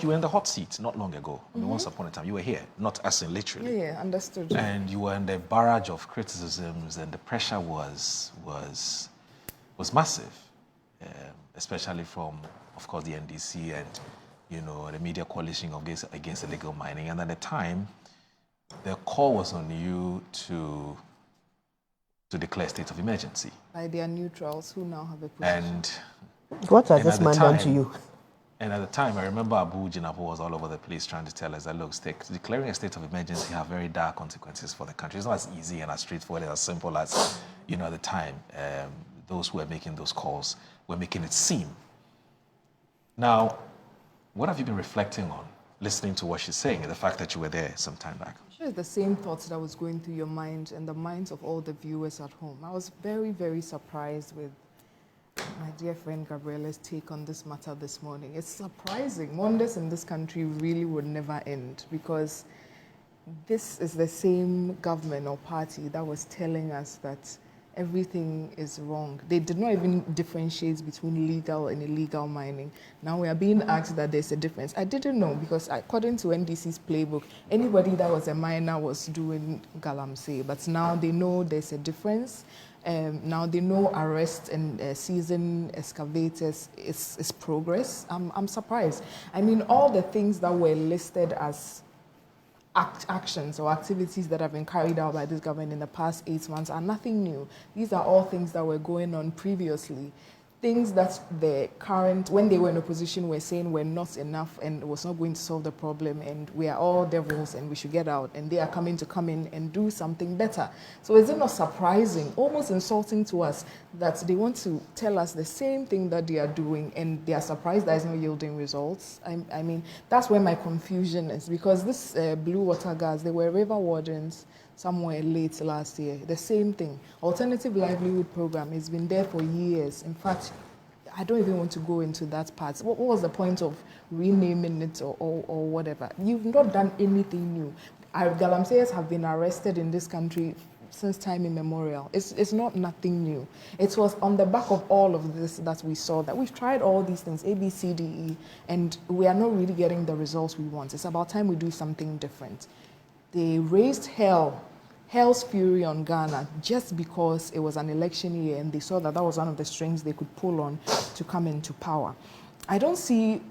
You were in the hot seat not long ago. I mean, once upon a time, you were here, not as in literally. Yeah, understood. And you were in the barrage of criticisms, and the pressure was massive, especially from, of course, the NDC and, you know, the media coalition against illegal mining. And at the time, the call was on you to declare state of emergency. By their neutrals who now have a position. And what has this man done to you? And at the time, I remember Abu Jinapo was all over the place trying to tell us that, look, declaring a state of emergency have very dire consequences for the country. It's not as easy and as straightforward and as simple as, you know, at the time, those who were making those calls were making it seem. Now, what have you been reflecting on, listening to what she's saying, and the fact that you were there some time back? I'm sure it's the same thoughts that was going through your mind and the minds of all the viewers at home. I was very, very surprised with my dear friend Gabriela's take on this matter this morning. It's surprising. Wonders in this country really would never end, because this is the same government or party that was telling us that everything is wrong. They did not even differentiate between legal and illegal mining. Now we are being asked that there's a difference. I didn't know, because according to NDC's playbook, anybody that was a miner was doing Galamsey, but now they know there's a difference. Now they know arrest and seizing excavators is progress. I'm surprised. I mean, all the things that were listed as actions or activities that have been carried out by this government in the past 8 months are nothing new. These are all things that were going on previously. Things that the current, when they were in opposition, were saying were not enough and was not going to solve the problem, and we are all devils and we should get out, and they are coming to come in and do something better. So is it not surprising, almost insulting to us, that they want to tell us the same thing that they are doing and they are surprised that it's not yielding results? I mean, that's where my confusion is, because this blue water gas, they were river wardens somewhere late last year. The same thing. Alternative livelihood program has been there for years. In fact, I don't even want to go into that part. What was the point of renaming it or whatever? You've not done anything new. Our Galamseyers have been arrested in this country since time immemorial. It's not nothing new. It was on the back of all of this that we saw that we've tried all these things, A, B, C, D, E, and we are not really getting the results we want. It's about time we do something different. They raised hell's fury on Ghana just because it was an election year and they saw that that was one of the strings they could pull on to come into power. I don't see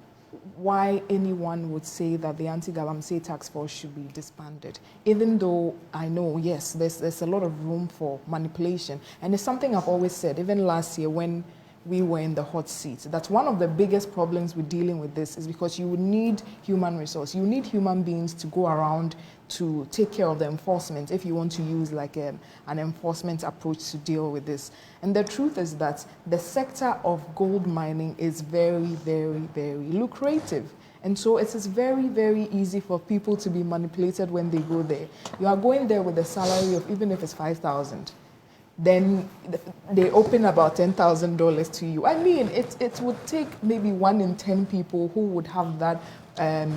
why anyone would say that the anti-Galamsey task force should be disbanded, even though I know, yes, there's a lot of room for manipulation. And it's something I've always said, even last year when we were in the hot seat, that one of the biggest problems with dealing with this is because you would need human resource. You need human beings to go around to take care of the enforcement if you want to use like an enforcement approach to deal with this. And the truth is that the sector of gold mining is very, very, very lucrative. And so it is very, very easy for people to be manipulated when they go there. You are going there with a salary of, even if it's $5,000. Then they open about $10,000 to you. I mean, it would take maybe 1 in 10 people who would have that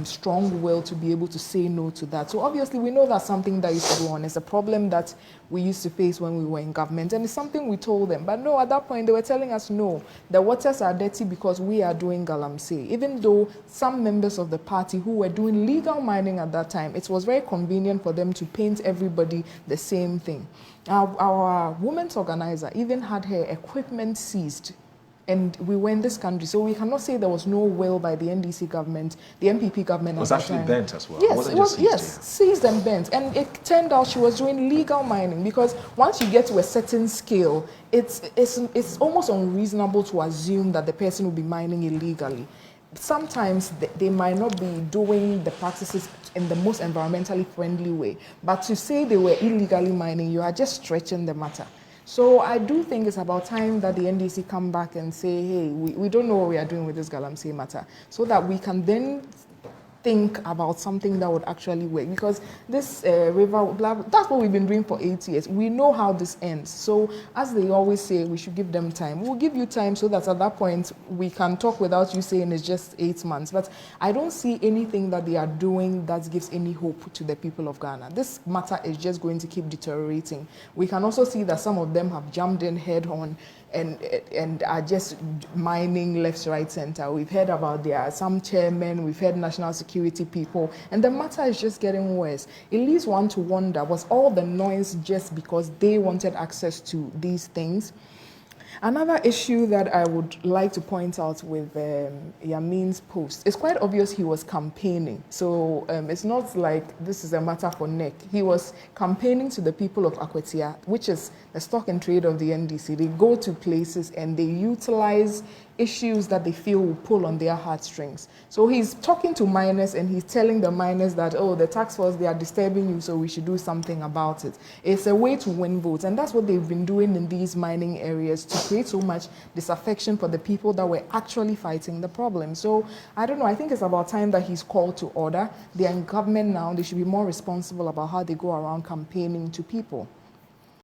strong will to be able to say no to that. So obviously we know that's something that used to go on. It's a problem that we used to face when we were in government, and it's something we told them. But no, at that point they were telling us, no, the waters are dirty because we are doing Galamsey. Even though some members of the party who were doing legal mining at that time, it was very convenient for them to paint everybody the same thing. Our women's organizer even had her equipment seized, and we were in this country, so we cannot say there was no will by the NDC government, the MPP government. It was actually bent as well. Yes, it was, seized and bent. And it turned out she was doing legal mining, because once you get to a certain scale, it's almost unreasonable to assume that the person will be mining illegally. Sometimes they might not be doing the practices in the most environmentally friendly way, but to say they were illegally mining, you are just stretching the matter. So I do think it's about time that the NDC come back and say, hey, we don't know what we are doing with this Galamsey matter, so that we can then think about something that would actually work. Because this river, that's what we've been doing for 8 years. We know how this ends. So as they always say, we should give them time. We'll give you time so that at that point we can talk without you saying it's just 8 months. But I don't see anything that they are doing that gives any hope to the people of Ghana. This matter is just going to keep deteriorating. We can also see that some of them have jumped in head on and are just mining left, right, center. We've heard about there are some chairmen, we've heard national security people, and the matter is just getting worse. It leads one to wonder, was all the noise just because they wanted access to these things? Another issue that I would like to point out with Yamin's post, it's quite obvious he was campaigning. So it's not like this is a matter for Nick. He was campaigning to the people of Akwatia, which is the stock and trade of the NDC. They go to places and they utilize issues that they feel will pull on their heartstrings. So he's talking to miners and he's telling the miners that, oh, the tax force, they are disturbing you, so we should do something about it. It's a way to win votes, and that's what they've been doing in these mining areas to create so much disaffection for the people that were actually fighting the problem. So I don't know, I think it's about time that he's called to order. They're in government now, they should be more responsible about how they go around campaigning to people.